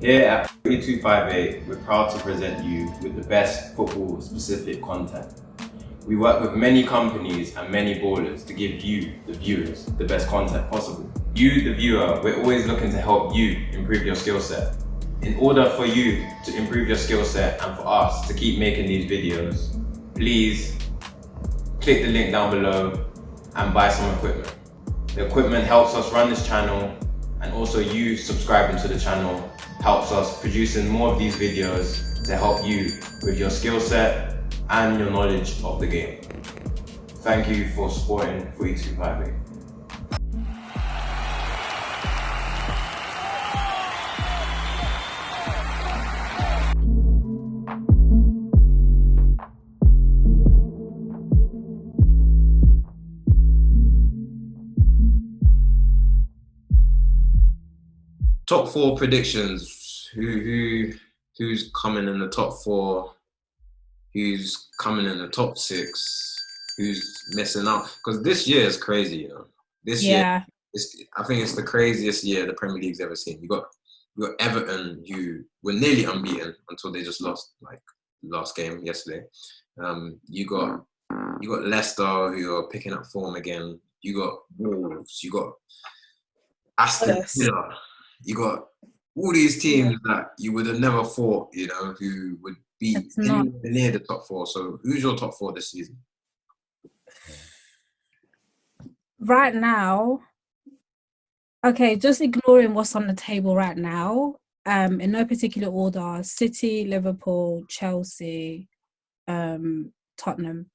Here at FOOTY 258, we're proud to present you with the best football-specific content. We work with many companies and many ballers to give you, the viewers, the best content possible. You, the viewer, we're always looking to help you improve your skill set. In order for you to improve your skill set and for us to keep making these videos, please click the link down below and buy some equipment. The equipment helps us run this channel, and also you subscribing to the channel helps us producing more of these videos to help you with your skill set and your knowledge of the game. Thank you for supporting FOOTY 258. Top four predictions. Who's coming in the top four? Who's coming in the top six? Who's missing out? Because this year is crazy, you know. This year, I think it's the craziest year the Premier League's ever seen. You got Everton, who were nearly unbeaten until they just lost last game yesterday. You got Leicester, who are picking up form again. You got Wolves. You got Aston Villa. You got all these teams that you would have never thought, you know, who would be anywhere near the top four. So who's your top four this season? Right now, okay, just ignoring what's on the table right now, in no particular order, City, Liverpool, Chelsea, Tottenham.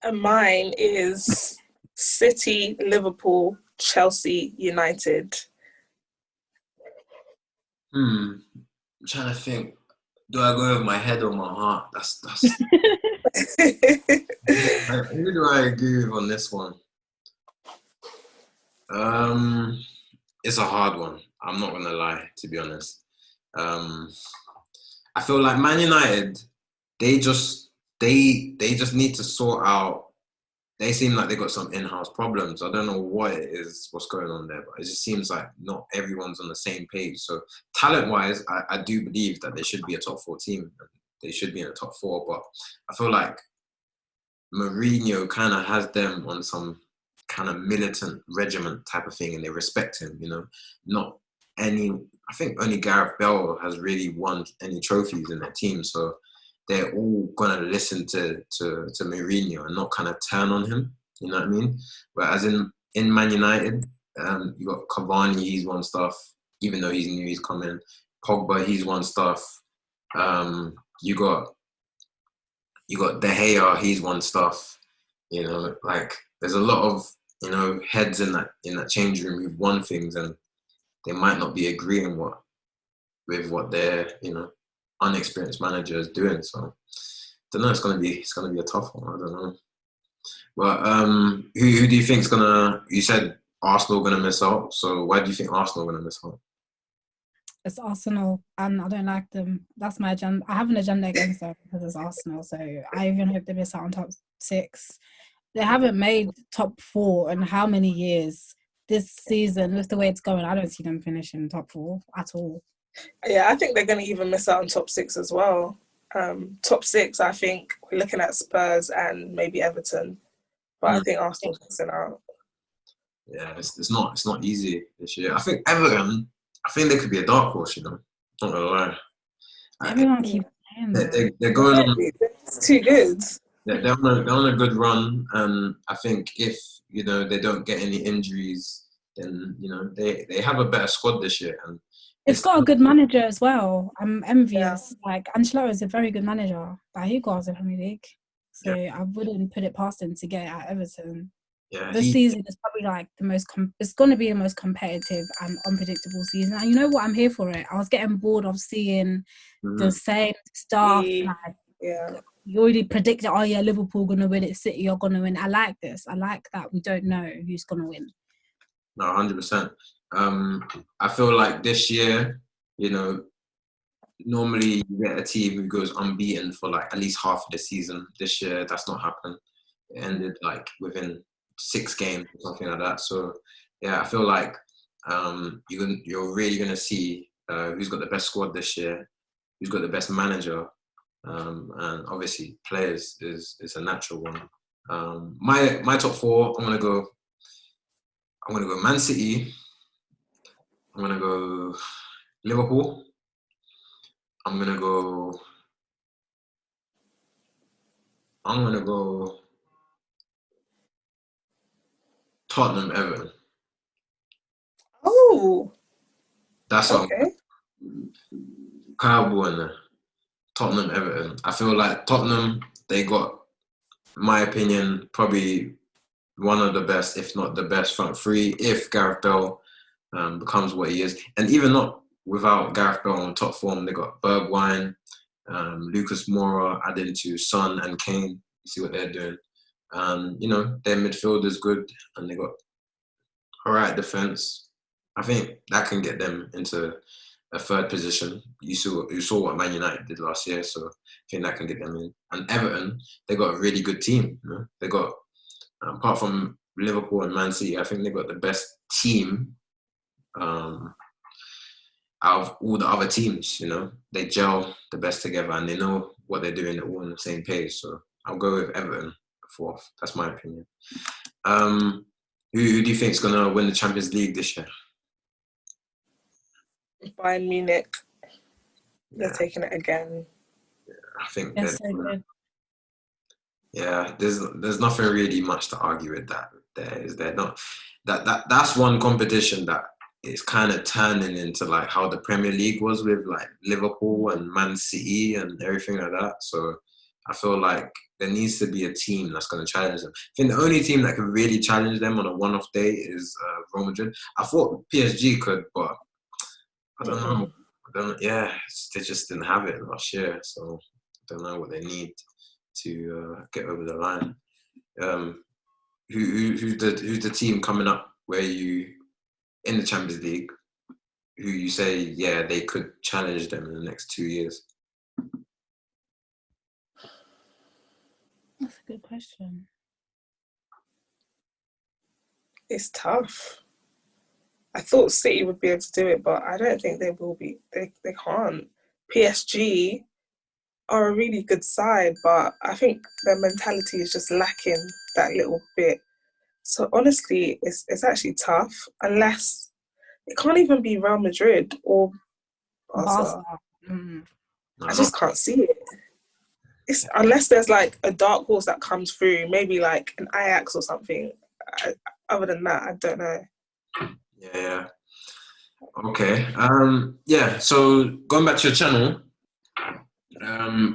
And mine is City, Liverpool, Chelsea, United. I'm trying to think. Do I go with my head or my heart? That's who do I agree with on this one? It's a hard one. I'm not gonna lie, to be honest. I feel like Man United, they just need to sort out. They seem like they got some in-house problems. I don't know what it is, what's going on there, but it just seems like not everyone's on the same page. So talent-wise, I do believe that they should be a top four team. They should be in the top four, but I feel like Mourinho kind of has them on some kind of militant regiment type of thing, and they respect him, you know. I think only Gareth Bale has really won any trophies in their team, so they're all gonna listen to Mourinho and not kind of turn on him. You know what I mean? Whereas in Man United, you got Cavani, he's won stuff, even though he's new, he's coming. Pogba, he's won stuff. You got De Gea, he's won stuff. You know, like there's a lot of, you know, heads in that change room who've won things, and they might not be agreeing with what their, you know, unexperienced manager is doing. So I don't know. It's gonna be a tough one. I don't know. But who do you think's gonna? You said Arsenal gonna miss out. So why do you think Arsenal gonna miss out? It's Arsenal, and I don't like them. That's my agenda. I have an agenda against them because it's Arsenal. So I even hope they miss out on top six. They haven't made top four in how many years? This season, with the way it's going, I don't see them finishing top four at all. Yeah, I think they're going to even miss out on top six as well. Top six, I think we're looking at Spurs and maybe Everton, but I think Arsenal's missing out. Yeah, it's not easy this year. I think Everton, I think they could be a dark horse, you know. Not gonna lie. Everyone keeps saying they're going on. It's too good. They're on a good run, and I think if, you know, they don't get any injuries, then, you know, they have a better squad this year. And it's got a good manager as well. I'm envious. Yeah. Like, Ancelotti is a very good manager, but he got us the Premier League. So yeah. I wouldn't put it past him to get it at Everton. Yeah, this season is probably like it's going to be the most competitive and unpredictable season. And you know what? I'm here for it. I was getting bored of seeing the same stuff. Like, you already predicted, oh yeah, Liverpool going to win it, City are going to win. I like this. I like that we don't know who's going to win. No, 100%. I feel like this year, you know, normally you get a team who goes unbeaten for like at least half of the season. This year, that's not happened. It ended like within 6 games or something like that. So yeah, I feel like you're really going to see who's got the best squad this year, who's got the best manager, and obviously players is a natural one. My top four, I'm gonna go Man City, I'm gonna go Liverpool, I'm gonna go Tottenham, Everton. Oh, That's okay. Cowboy and Tottenham, Everton. I feel like Tottenham, they got, in my opinion, probably one of the best, if not the best front three, if Gareth Bale becomes what he is. And even not without Gareth Bale on top form, they got Bergwijn, Lucas Moura added to Son and Kane. You see what they're doing. Their midfield is good, and they got all right defense. I think that can get them into a third position. You saw what Man United did last year, so I think that can get them in. And Everton, they got a really good team. They got, apart from Liverpool and Man City, I think they got the best team out of all the other teams. They gel the best together, and they know what they're doing. They're all on the same page. So I'll go with Everton fourth. That's my opinion. Who do you think is going to win the Champions League this year? Bayern Munich. They're taking it again. Yeah, I think that's so good. Yeah, there's nothing really much to argue with that. Is there not? That's one competition that is kind of turning into like how the Premier League was with like Liverpool and Man City and everything like that. So I feel like there needs to be a team that's going to challenge them. I think the only team that can really challenge them on a one-off day is Real Madrid. I thought PSG could, but I don't know. They just didn't have it last year, so I don't know what they need to get over the line. Who's the team coming up where you in the Champions League? Who you say they could challenge them in the next 2 years? That's a good question. It's tough. I thought City would be able to do it, but I don't think they will be. They can't. PSG are a really good side, but I think their mentality is just lacking that little bit. So honestly, it's actually tough, unless it can't even be Real Madrid or Barca. I just can't see it. Unless there's like a dark horse that comes through, maybe like an Ajax or something. Other than that, I don't know. Yeah. Okay. So going back to your channel,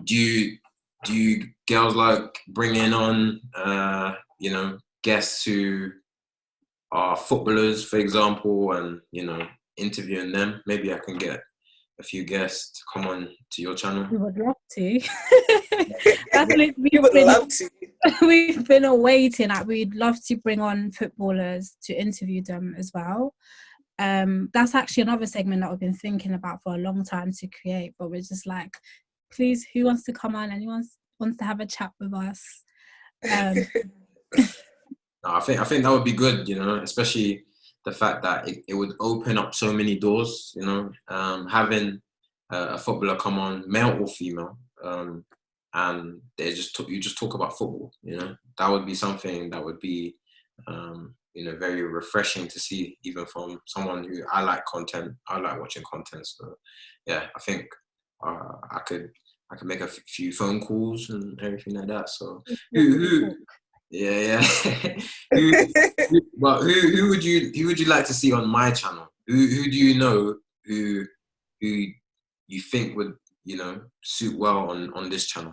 do you girls like bringing on guests who are footballers, for example, and interviewing them? Maybe I can get a few guests to come on to your channel. We would love to. We've been awaiting. Like, we'd love to bring on footballers to interview them as well. That's actually another segment that we've been thinking about for a long time to create, but we're just like, please, who wants to come on? Anyone wants to have a chat with us? I think that would be good, especially the fact that it would open up so many doors, having a footballer come on, male or female, and you just talk about football, that would be something that would be very refreshing to see, even from someone who I like watching content. So yeah, I think I could make a few phone calls and everything like that. So who who would you like to see on my channel? Who do you know who you think would suit well on this channel?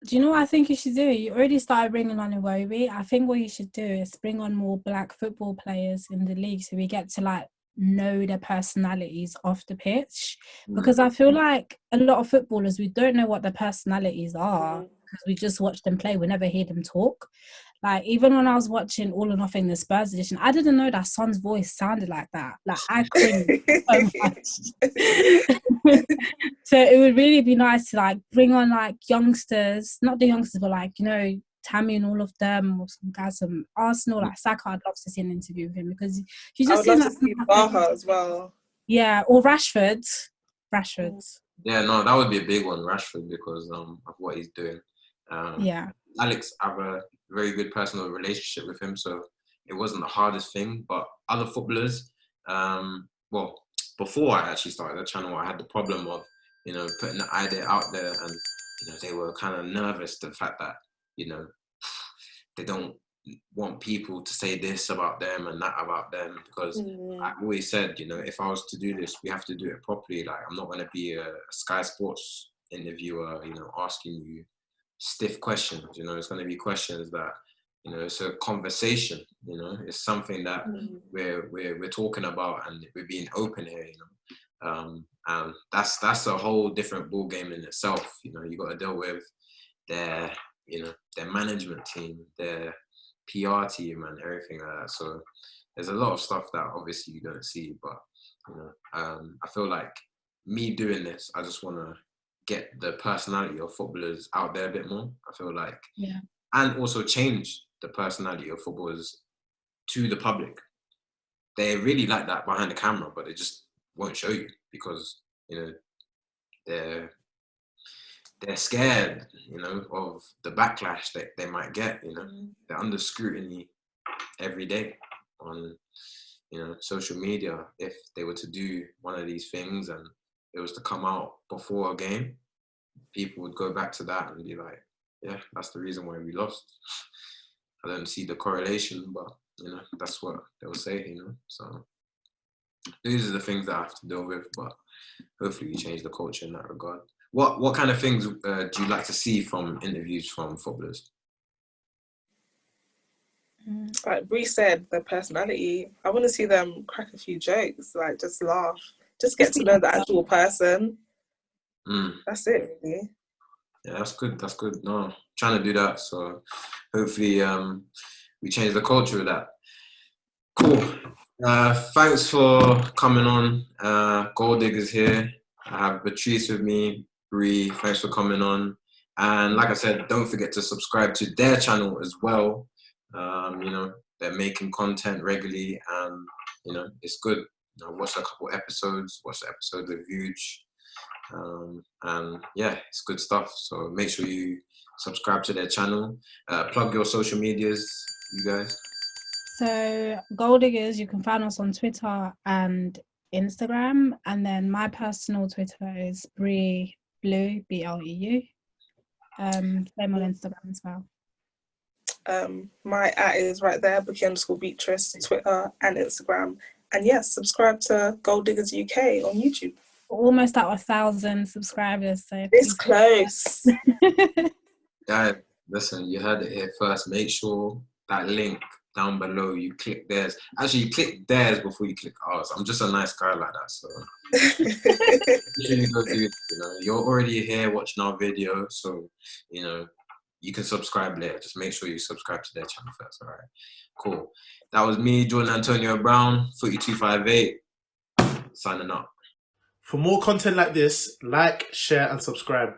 Do you know what I think you should do? You already started bringing on Iwobi. I think what you should do is bring on more black football players in the league, so we get to like know their personalities off the pitch. Because I feel like a lot of footballers, we don't know what their personalities are because we just watch them play. We never hear them talk. Like, even when I was watching All or Nothing, the Spurs edition, I didn't know that Son's voice sounded like that. Like, I cringed so much. So it would really be nice to like bring on like youngsters, not the youngsters, but like, Tammy and all of them, or some guys from Arsenal, like Saka. I'd love to see an interview with him because he I just would love seems to see Baha as well. Yeah, or Rashford. Yeah, no, that would be a big one, Rashford, because of what he's doing. Yeah. Alex, I have a very good personal relationship with him, so it wasn't the hardest thing. But other footballers, well, before I actually started the channel, I had the problem of, you know, putting the idea out there, and you know, they were kind of nervous to the fact that, you know, they don't want people to say this about them and that about them, because I always said, you know, if I was to do this, we have to do it properly. Like, I'm not going to be a Sky Sports interviewer, you know, asking you stiff questions. You know, it's going to be questions that, you know, it's a conversation. You know, it's something that we're talking about, and we're being open here. You know, and that's a whole different ball game in itself. You know, you got to deal with their, you know, their management team, their PR team, and everything like that. So there's a lot of stuff that obviously you don't see, but you know, I feel like me doing this, I just want to get the personality of footballers out there a bit more. I feel like, and also change the personality of footballers to the public. They really like that behind the camera, but they just won't show you because, you know, they're scared, you know, of the backlash that they might get. You know, they're under scrutiny every day on, you know, social media. If they were to do one of these things and it was to come out before a game, people would go back to that and be like, yeah, that's the reason why we lost. I don't see the correlation, but, you know, that's what they'll say, you know. So these are the things that I have to deal with, but hopefully we change the culture in that regard. What kind of things do you like to see from interviews from footballers? Like Bree said, their personality. I want to see them crack a few jokes, like just laugh, just get to know the actual person. That's it, really. Yeah, that's good. That's good. No, I'm trying to do that. So hopefully we change the culture of that. Cool. Thanks for coming on. Gold Diggers here. I have Patrice with me. Bree, thanks for coming on. And like I said, don't forget to subscribe to their channel as well. You know, they're making content regularly, and you know, it's good. You know, watch a couple episodes, watch the episodes with Vuj. And yeah, it's good stuff. So make sure you subscribe to their channel. Plug your social medias, you guys. So Gold Diggers, you can find us on Twitter and Instagram, and then my personal Twitter is Bree Blue, BLEU. Same on Instagram as well. My @ is right there, Bookie_Beatrice, Twitter and Instagram. And yes, subscribe to Gold Diggers UK on YouTube. We're almost at 1,000 subscribers, so it's close. Guys, listen, you heard it here first. Make sure that link down below, you click theirs. Actually, you click theirs before you click ours. I'm just a nice guy like that, so you go do it. You know, you're already here watching our video, so you know you can subscribe later. Just make sure you subscribe to their channel first. All right, cool. That was me, Jordan Antonio Brown, FOOTY258, signing up. For more content like this, like, share, and subscribe.